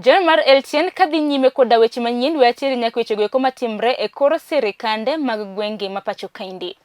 Jan mar Eltien kadhi nyime koda weche manyien wachiri nyaka wechego matimre e koro sirikande mag gwenge mapacho kaindi.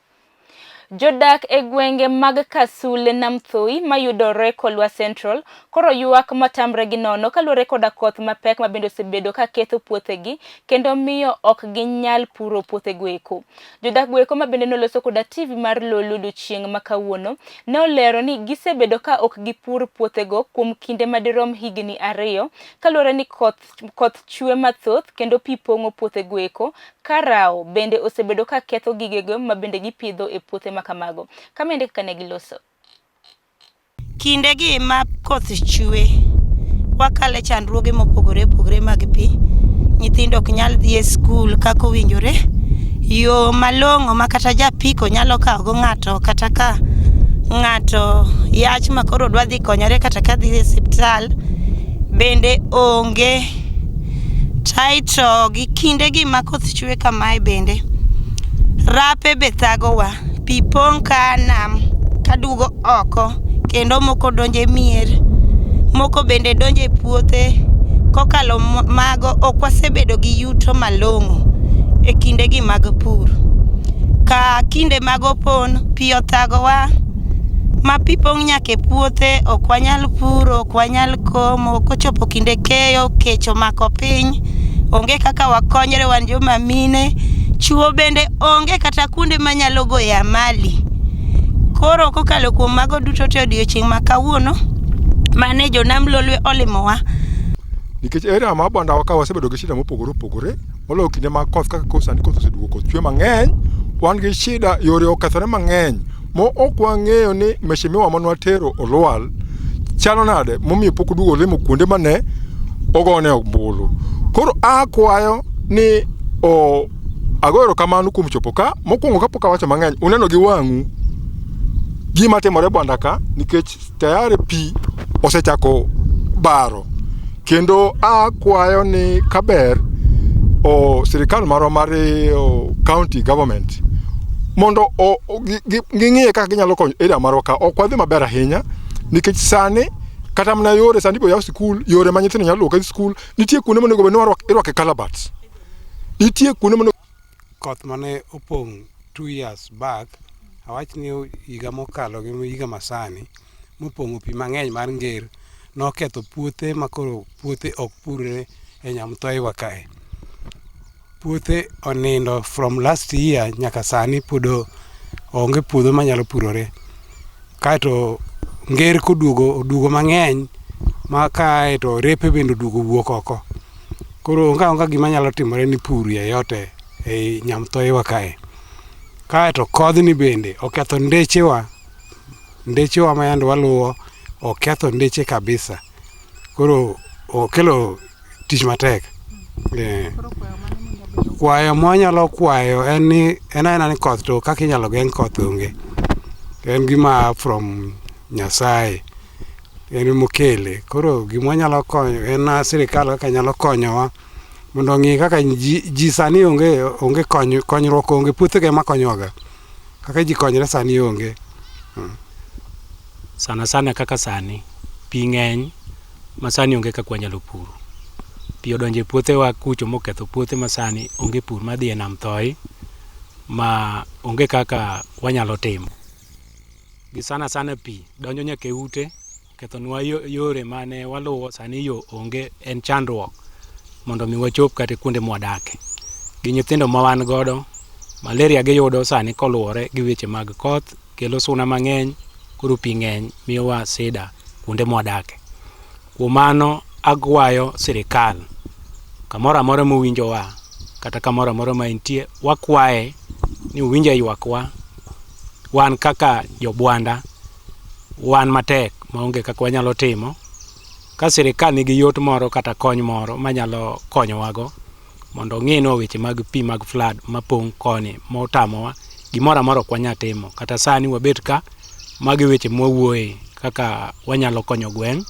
Jodak e gwenge mag Kasule Nam thoi mayudore Kolwa Central koro ywak matamre gi nono kaluore koda koth mapek mabende osebedo ka ketho puothegi kendo miyo ok ginyal puro puothegoeko. Jodakgo mabende noloso koda TV mar Lolwe odiochieng ma kawuono ne olero ni gisebedo ka ok gipur puothego kuom kinde madirom higni 2 kaluore ni koth chwe mathoth kendo pi pong'o puothegoeko karao bende osebedo ka ketho gigego mabende gipidho e puothe makamago. Kamende kane giloso kinde gi ma koth chwe wakale chandruoge mopogore mag pi, nyithindo ok nyal dhi e skul kaka owinjore, yo malong'o ma kata japiko nyalo kawo go ng'ato kata ka ng'ato yach makoro dwa dhi konyore kata ka dhi e osiptal bende onge. Taito gi kinde gi ma koth chwe kamae bende rape be thagowa, pi pong' ka nam kadugo oko kendo moko donje mier, moko bende donje puothe. Kokalo mago ok wasebedo gi yuto malong'o e kinde gi mag pur. Ka kinde mag opon pi othagowa ma pi pong' nyaka e puothe, ok wanyal puro, ok wanyal komo. Kochopo kinde keyo kech omako piny, onge kaka wakonyre wan joma mine, chuo bende onge kata kuonde manyalo goye amali. Koro kokalo kuom mago duto te odiochieng ma kawuono mane jonam Lolwe olimowa. Nikech area ma banda ka wasebedo gi shida mopogore moloyo kinde mag koth kaka kosani koth oseduogo koth chwe mang'eny, wan gi shida yore okethore mang'eny mo ok wang'eyo ni meshimiwa manwa tero olwal chalo nade momiyo pok oduogo lemo kuonde mane ogone ombulu. Koro akwayo ni agoero kamano kuom chopo ka mokwongo kapok awacho mang'eny uneno gi wang'u gima timore banda ka, nikech tayari pi osechako baro. Kendo akwayo ni kaber sirikal marwa mar county government mondo ging'iye kaka ginyalo konyo area marwa ka. Ok wadhi maber ahinya nikech sani kata mana yore sani bo yaw skul, yore ma nyithindo nyalo luoko skul, nitie kuonde monego bed ni irwake calabash, nitie kuonde monego koth mane opong' 2 years back, awach ni higa mokalo gi higa masani mopong'o pi mang'eny mar nger noketho puothe makoro puothe ok purre e nyam thoi kae. Puothe onindo from last year nyaka sani pod onge puodho manyalo purore. Kaeto nger koduogo mang'eny ma kae to repe bende oduogo wuok oko. Koro onge gima nyalo timore ni pur yeyote e nyam thoi kae. Kaeto kodhni bende oketho ndechewa ma yande waluwo, oketho ndeche kabisa. Koro okelo tich matek. Kwayo mwanyalo kwayo en aena ni koth to kaka inyalo geng' koth onge. En gima from Nyasaye en mokele. Koro gima nyalo konyo en sirikal kaka nyalo konyowa mondo ong'i kaka ji sani onge konyruok onge, puothege ma konyoga kaka ji konyre sani onge. Sana kaka sani pi ng'eny ma sani onge kaka wanyalo puro. Pi odonje puothewa kucho moketho puothe ma sani onge pur madhi e nam thoi ma onge kaka wanyalo timo. Gi sana pi donjo nyaka e ute, kethonwa yore mane waluwo, sani yo onge, en chandruok mondo mi wachop kata kuonde mwadake. Gi nyithindo ma wan godo, malaria giyudo sani kaluore gi weche mag koth, kelo suna mang'eny, koro pi ng'eny miyowa sida kuonde mwadake. Kuom mano agwayo sirikal kamoro amora mowinjowa kata kamoro amora ma intie, wakwaye ni uwinja ywakwa. Wan kaka jobwanda wan matek maonge kaka wanyalo timo. Ka sirikal nigi yot moro kata kony moro manyalo konyowago mondo ng'ino weche mag pi mag flood mapong' koni motamowa, gimoro amora ok wanyalo timo. Kata sani wabet ka magi weche mwawuoye kaka wanyalo konyo gweng'.